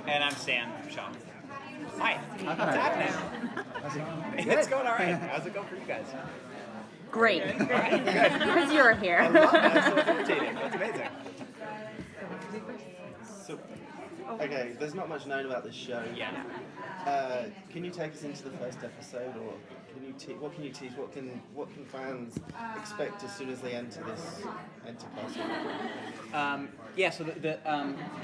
And I'm Stan Shaw. Hi. What's happening? It's going all right. How's it going for you guys? Great. All right, good. Because you're here. I love that. It's so authoritative. That's amazing. So, okay, there's not much known about this show. Yeah. Can you take us into the first episode, or can you what can you tease? What can fans expect as soon as they enter Castle? Yeah, so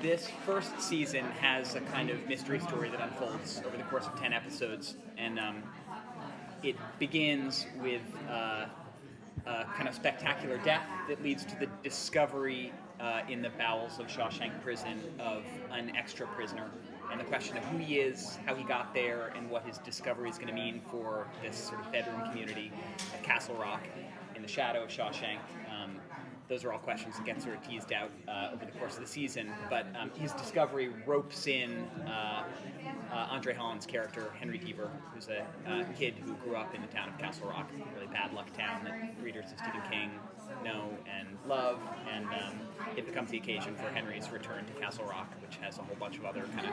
this first season has a kind of mystery story that unfolds over the course of 10 episodes, and it begins with a kind of spectacular death that leads to the discovery in the bowels of Shawshank Prison of an extra prisoner, and the question of who he is, how he got there, and what his discovery is going to mean for this sort of bedroom community at Castle Rock in the shadow of Shawshank. Those are all questions that get sort of teased out over the course of the season, but his discovery ropes in Andre Holland's character, Henry Deaver, who's a kid who grew up in the town of Castle Rock, a really bad luck town that readers of Stephen King know and love, and it becomes the occasion for Henry's return to Castle Rock, which has a whole bunch of other kind of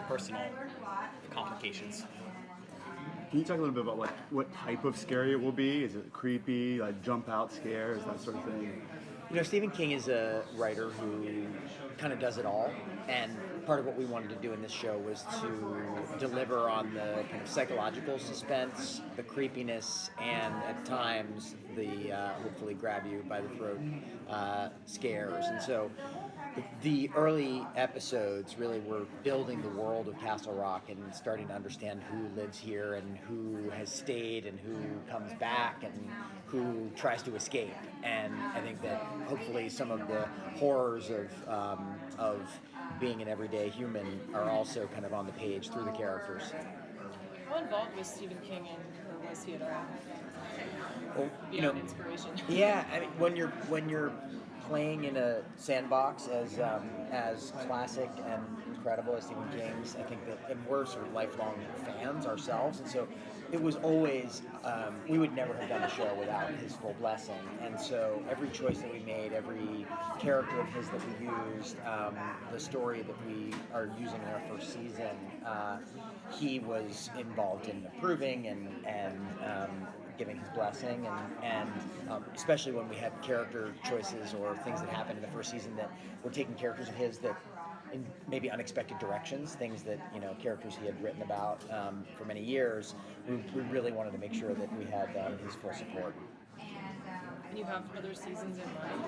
personal complications. Can you talk a little bit about what type of scary it will be? Is it creepy, like jump out scares, that sort of thing? You know, Stephen King is a writer who kind of does it all, and part of what we wanted to do in this show was to deliver on the kind of psychological suspense, the creepiness, and at times the hopefully grab you by the throat scares. And so the early episodes really were building the world of Castle Rock and starting to understand who lives here and who has stayed and who comes back and who tries to escape. And I think that hopefully some of the horrors of being an everyday human are also kind of on the page through the characters. How involved was Stephen King in, or was he at all? Well, Beyond inspiration. Yeah, I mean, when you're playing in a sandbox as classic and incredible as Stephen King's, I think that, and we're sort of lifelong fans ourselves, and so it was always, we would never have done the show without his full blessing, and so every choice that we made, every character of his that we used, the story that we are using in our first season, he was involved in approving and giving his blessing, and especially when we had character choices or things that happened in the first season that were taking characters of his that in maybe unexpected directions, things that characters he had written about for many years. We really wanted to make sure that we had his full support. And you have other seasons in mind,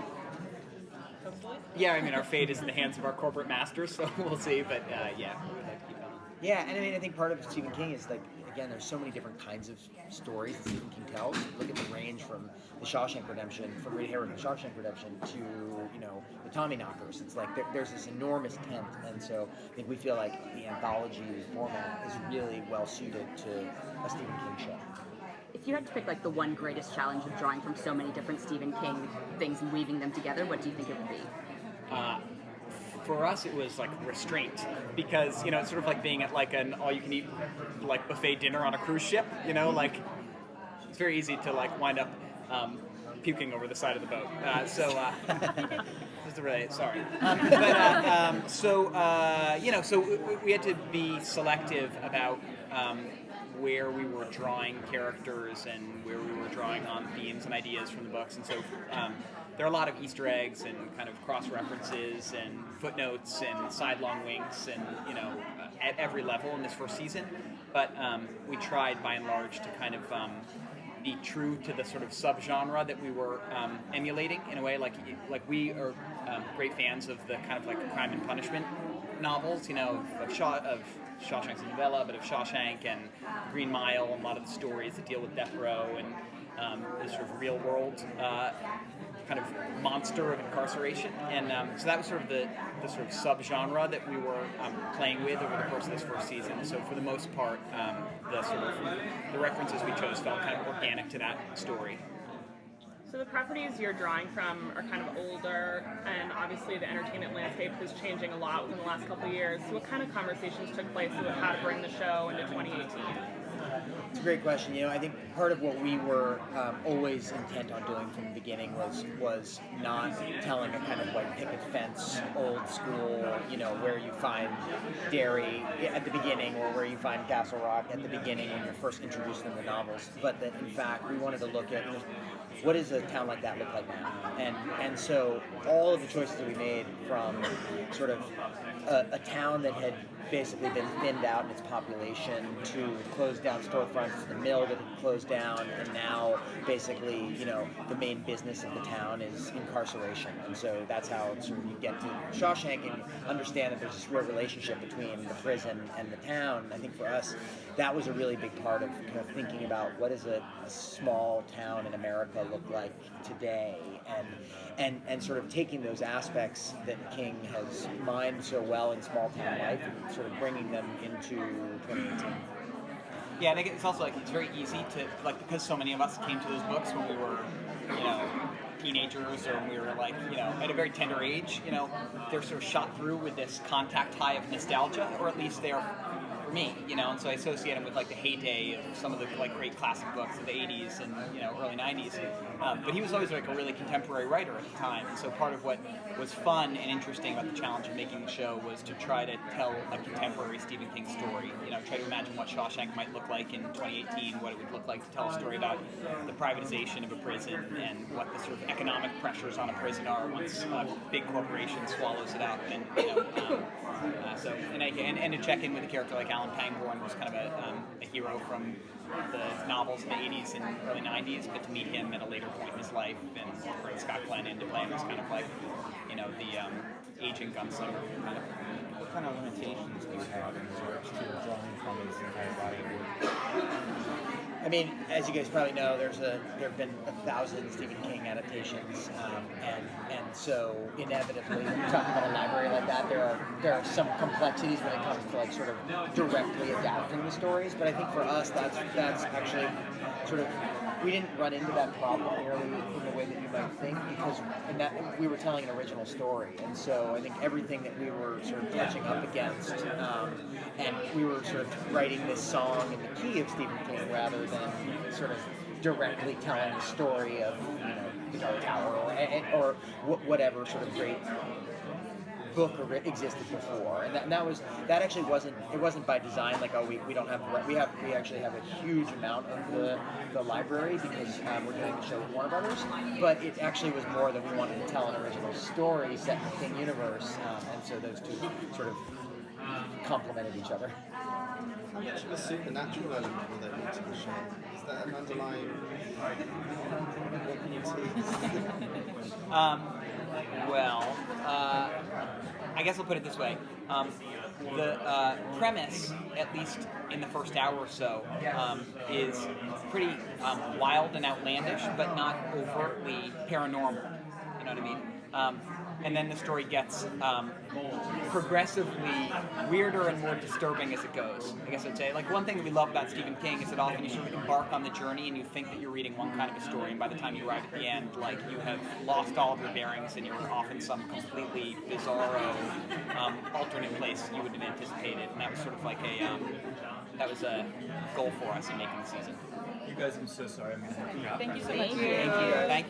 hopefully? Yeah, I mean, our fate is in the hands of our corporate masters, so we'll see, but yeah, we'd like to keep going. Yeah, and I mean, I think part of Stephen King is like, again, there's so many different kinds of stories that Stephen King tells. Look at the range from The Shawshank Redemption, from Rita Hayworth's The Shawshank Redemption to, the Tommyknockers. It's like there's this enormous tent, and so I think we feel like the anthology format is really well suited to a Stephen King show. If you had to pick like the one greatest challenge of drawing from so many different Stephen King things and weaving them together, what do you think it would be? For us, it was like restraint, because it's sort of like being at like an all-you-can-eat like buffet dinner on a cruise ship. Like it's very easy to like wind up puking over the side of the boat. Just really sorry, but so we had to be selective about where we were drawing characters and where we were drawing on themes and ideas from the books, and so. There are a lot of Easter eggs and kind of cross-references and footnotes and sidelong winks and, at every level in this first season. But we tried, by and large, to kind of be true to the sort of subgenre that we were emulating in a way. Like we are great fans of the kind of like crime and punishment novels, of Shawshank's a novella, but of Shawshank and Green Mile, and a lot of the stories that deal with death row and the sort of real-world kind of monster of incarceration, and so that was sort of the sort of subgenre that we were playing with over the course of this first season. So for the most part, the references we chose felt kind of organic to that story. So the properties you're drawing from are kind of older, and obviously the entertainment landscape is changing a lot within the last couple of years. So what kind of conversations took place about how to bring the show into 2018? It's a great question. I think part of what we were always intent on doing from the beginning was not telling a kind of white picket fence, old school, where you find Derry at the beginning or where you find Castle Rock at the beginning when you're first introduced in the novels, but that in fact we wanted to look at what does a town like that look like now, and so all of the choices that we made, from sort of a town that had basically been thinned out in its population to closed down storefronts, to the mill that had closed down, and now basically, the main business of the town is incarceration. And so that's how sort of you get to Shawshank and understand that there's this real relationship between the prison and the town. I think for us, that was a really big part of kind of thinking about what does a small town in America look like today, and sort of taking those aspects that King has mined so well in small town life and sort of bringing them into 2018. Yeah, I think it's also it's very easy to because so many of us came to those books when we were, teenagers, or when we were at a very tender age. They're sort of shot through with this contact high of nostalgia, or at least they're for me. And so I associate him with the heyday of some of the great classic books of the 80s and early 90s. But he was always a really contemporary writer at the time, and so part of what was fun and interesting about the challenge of making the show was to try to tell a contemporary Stephen King story. Try to imagine what Shawshank might look like in 2018, what it would look like to tell a story about the privatization of a prison and what the sort of economic pressures on a prison are once a big corporation swallows it up. And and to check in with a character like Alan Pangborn, who's kind of a hero from the novels in the 80s and early 90s, but to meet him at a later point in his life and bring Scott Glenn in to play him as kind of the aging gunslinger kind of. What kind of limitations do you have in regards to drawing from his entire body of work? I mean, as you guys probably know, there have been 1,000 Stephen King adaptations, and so inevitably, when you're talking about a library like that, there are some complexities when it comes to sort of directly adapting the stories. But I think for us, that's actually sort of, we didn't run into that problem nearly in the way that you might think, because we were telling an original story, and so I think everything that we were sort of touching up against, and we were sort of writing this song in the key of Stephen King rather than sort of directly telling the story of the Dark Tower or whatever sort of great book existed before, and that actually wasn't by design. We don't have we actually have a huge amount of the library because we're doing the show with Warner Brothers, but it actually was more that we wanted to tell an original story set in the King universe, and so those two sort of complemented each other. How much of a supernatural element will there be to the show? Is that an underlying? What can you tease? I guess I'll put it this way. The premise, at least in the first hour or so, is pretty wild and outlandish, but not overtly paranormal. You know what I mean? And then the story gets progressively weirder and more disturbing as it goes. I guess I'd say, one thing that we love about Stephen King is that often you sort of embark on the journey and you think that you're reading one kind of a story, and by the time you arrive at the end, you have lost all of your bearings and you're off in some completely bizarro alternate place you would have anticipated. And that was sort of that was a goal for us in making the season. You guys, I'm so sorry. Thank you so much. Thank you. Thank you. Thank you.